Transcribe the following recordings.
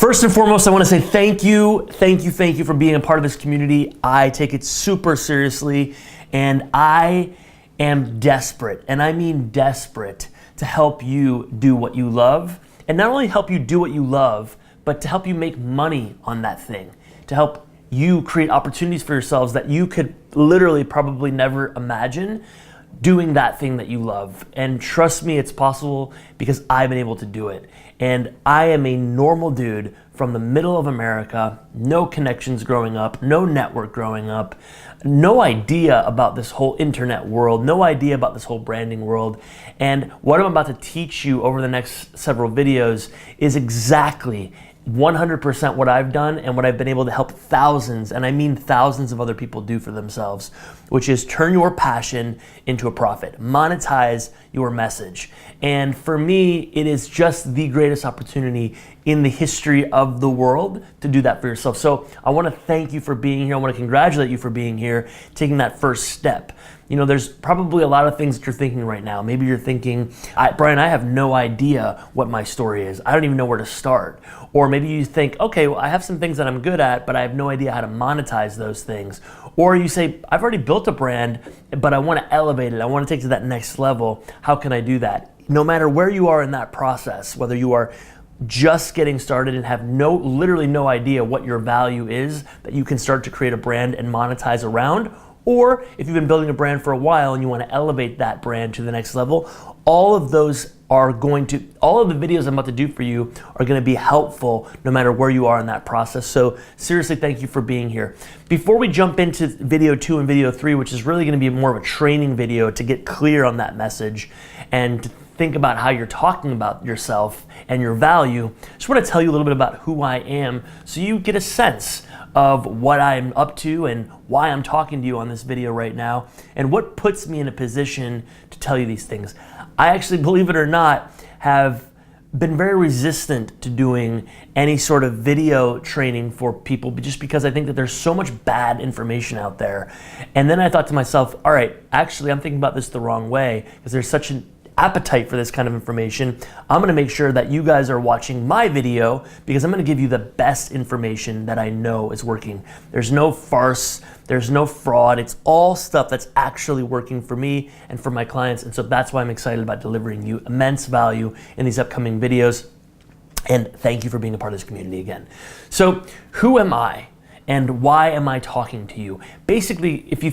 First and foremost, I want to say thank you for being a part of this community. I take it super seriously, and I am desperate, and I mean desperate, to help you do what you love, and not only help you do what you love, but to help you make money on that thing, to help you create opportunities for yourselves that you could literally probably never imagine doing that thing that you love. And trust me, it's possible because I've been able to do it. And I am a normal dude from the middle of America, no connections growing up, no network growing up, no idea about this whole internet world, no idea about this whole branding world. And what I'm about to teach you over the next several videos is exactly 100% what I've done and what I've been able to help thousands, and I mean thousands of other people do for themselves, which is turn your passion into a profit, monetize your message. And for me, it is just the greatest opportunity in the history of the world to do that for yourself. So I want to thank you for being here. I want to congratulate you for being here, taking that first step. You know, there's probably a lot of things that you're thinking right now. Maybe you're thinking, Brian, I have no idea what my story is. I don't even know where to start. Or maybe you think, okay, well, I have some things that I'm good at, but I have no idea how to monetize those things. Or you say, I've already built a brand, but I want to elevate it. I want to take it to that next level. How can I do that? No matter where you are in that process, whether you are just getting started and have literally no idea what your value is that you can start to create a brand and monetize around, or if you've been building a brand for a while and you want to elevate that brand to the next level, all of the videos I'm about to do for you are going to be helpful no matter where you are in that process. So seriously, thank you for being here. Before we jump into video 2 and video 3, which is really going to be more of a training video to get clear on that message and to think about how you're talking about yourself and your value, I just want to tell you a little bit about who I am so you get a sense of what I'm up to and why I'm talking to you on this video right now and what puts me in a position to tell you these things. I actually, believe it or not, have been very resistant to doing any sort of video training for people just because I think that there's so much bad information out there. And then I thought to myself, all right, actually I'm thinking about this the wrong way because there's such an appetite for this kind of information. I'm gonna make sure that you guys are watching my video because I'm gonna give you the best information that I know is working. There's no farce, there's no fraud, it's all stuff that's actually working for me and for my clients, and so that's why I'm excited about delivering you immense value in these upcoming videos. And thank you for being a part of this community again. So who am I and why am I talking to you? Basically, if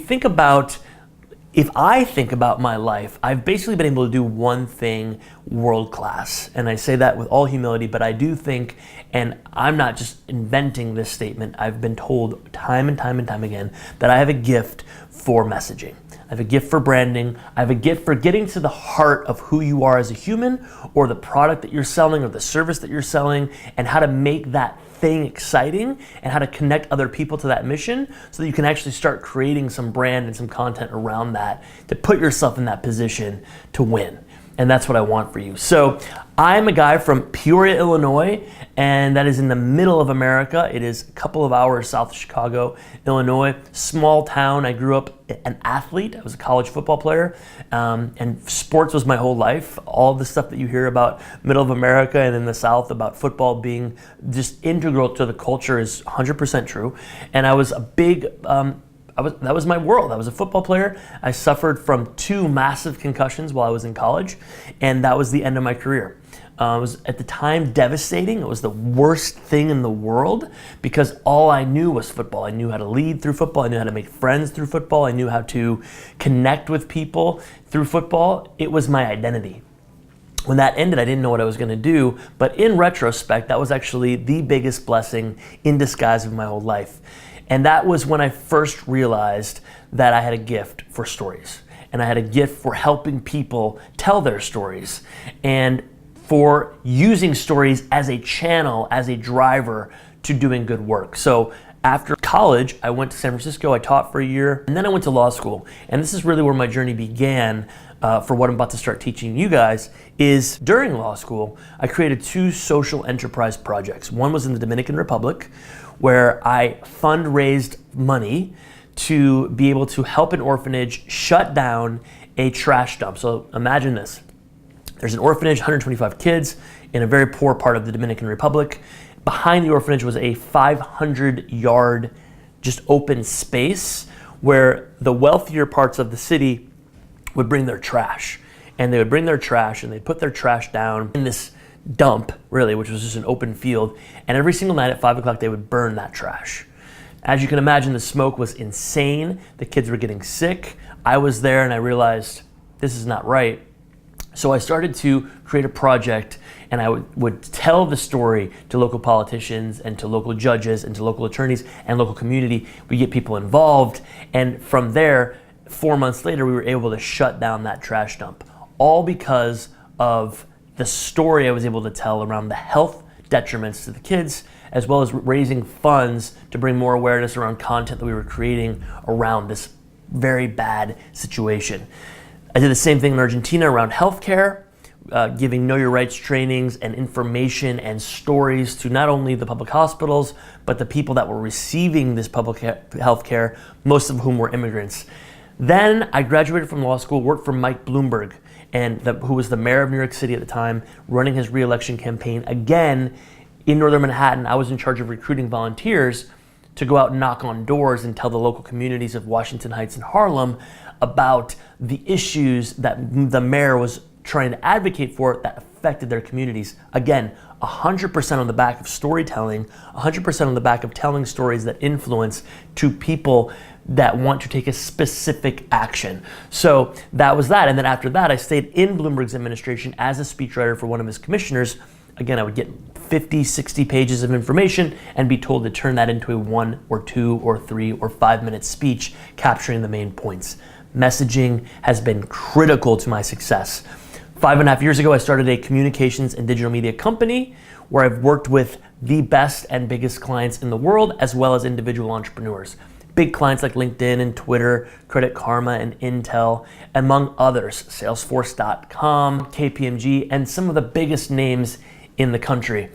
I think about my life, I've basically been able to do one thing world class. And I say that with all humility, but I do think, and I'm not just inventing this statement, I've been told time and time and time again that I have a gift for messaging. I have a gift for branding. I have a gift for getting to the heart of who you are as a human or the product that you're selling or the service that you're selling and how to make that thing exciting and how to connect other people to that mission so that you can actually start creating some brand and some content around that to put yourself in that position to win. And that's what I want for you. So I'm a guy from Peoria, Illinois, and that is in the middle of America. It is a couple of hours south of Chicago, Illinois. Small town. I grew up an athlete. I was a college football player, and sports was my whole life. All the stuff that you hear about middle of America and in the South about football being just integral to the culture is 100% true. And I was a big that was my world. I was a football player. I suffered from 2 massive concussions while I was in college, and that was the end of my career. It was at the time devastating. It was the worst thing in the world because all I knew was football. I knew how to lead through football. I knew how to make friends through football. I knew how to connect with people through football. It was my identity. When that ended, I didn't know what I was going to do, but in retrospect, that was actually the biggest blessing in disguise of my whole life. And that was when I first realized that I had a gift for stories. And I had a gift for helping people tell their stories and for using stories as a channel, as a driver to doing good work. So after college, I went to San Francisco, I taught for a year, and then I went to law school. And this is really where my journey began for what I'm about to start teaching you guys is during law school, I created 2 social enterprise projects. One was in the Dominican Republic, where I fundraised money to be able to help an orphanage shut down a trash dump. So imagine this. There's an orphanage, 125 kids in a very poor part of the Dominican Republic. behind the orphanage was a 500-yard just open space where the wealthier parts of the city would bring their trash. And they would bring their trash and they'd put their trash down in this dump, really, which was just an open field. And every single night at 5 o'clock, they would burn that trash. As you can imagine, the smoke was insane. The kids were getting sick. I was there and I realized this is not right. So I started to create a project, and I would tell the story to local politicians and to local judges and to local attorneys and local community. We get people involved, and from there, 4 months later, we were able to shut down that trash dump, all because of the story I was able to tell around the health detriments to the kids, as well as raising funds to bring more awareness around content that we were creating around this very bad situation. I did the same thing in Argentina around healthcare, giving Know Your Rights trainings and information and stories to not only the public hospitals, but the people that were receiving this public health care, most of whom were immigrants. Then I graduated from law school, worked for Mike Bloomberg, who was the mayor of New York City at the time, running his re-election campaign. Again, in Northern Manhattan, I was in charge of recruiting volunteers to go out and knock on doors and tell the local communities of Washington Heights and Harlem about the issues that the mayor was trying to advocate for that affected their communities. Again, 100% on the back of storytelling, 100% on the back of telling stories that influence to people that want to take a specific action. So that was that. And then after that, I stayed in Bloomberg's administration as a speechwriter for one of his commissioners. Again, I would get 50, 60 pages of information and be told to turn that into a 1 or 2 or 3 or 5 minute speech capturing the main points. Messaging has been critical to my success. 5.5 years ago, I started a communications and digital media company where I've worked with the best and biggest clients in the world, as well as individual entrepreneurs. Big clients like LinkedIn and Twitter, Credit Karma and Intel, among others, Salesforce.com, KPMG, and some of the biggest names in the country.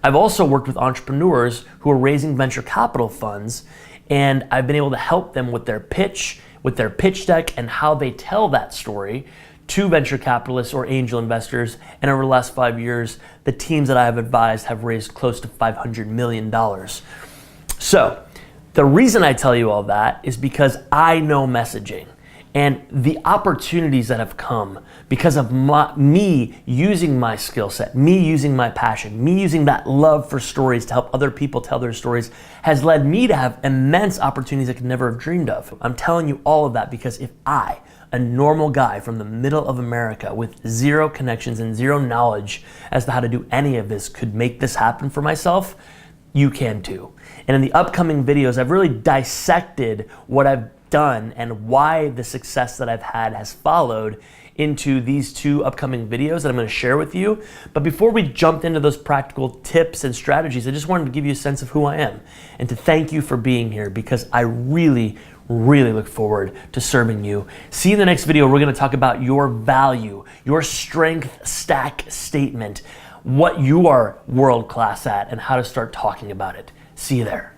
I've also worked with entrepreneurs who are raising venture capital funds, and I've been able to help them with their pitch deck and how they tell that story to venture capitalists or angel investors. And over the last 5 years, the teams that I have advised have raised close to $500 million. So the reason I tell you all that is because I know messaging. And the opportunities that have come because of me using my skill set, me using my passion, me using that love for stories to help other people tell their stories has led me to have immense opportunities I could never have dreamed of. I'm telling you all of that because if I, a normal guy from the middle of America with zero connections and zero knowledge as to how to do any of this, could make this happen for myself, you can too. And in the upcoming videos, I've really dissected what I've done and why the success that I've had has followed into these 2 upcoming videos that I'm going to share with you. But before we jump into those practical tips and strategies, I just wanted to give you a sense of who I am and to thank you for being here because I really look forward to serving you. See you in the next video. We're going to talk about your value, your strength stack statement, what you are world class at, and how to start talking about it. See you there.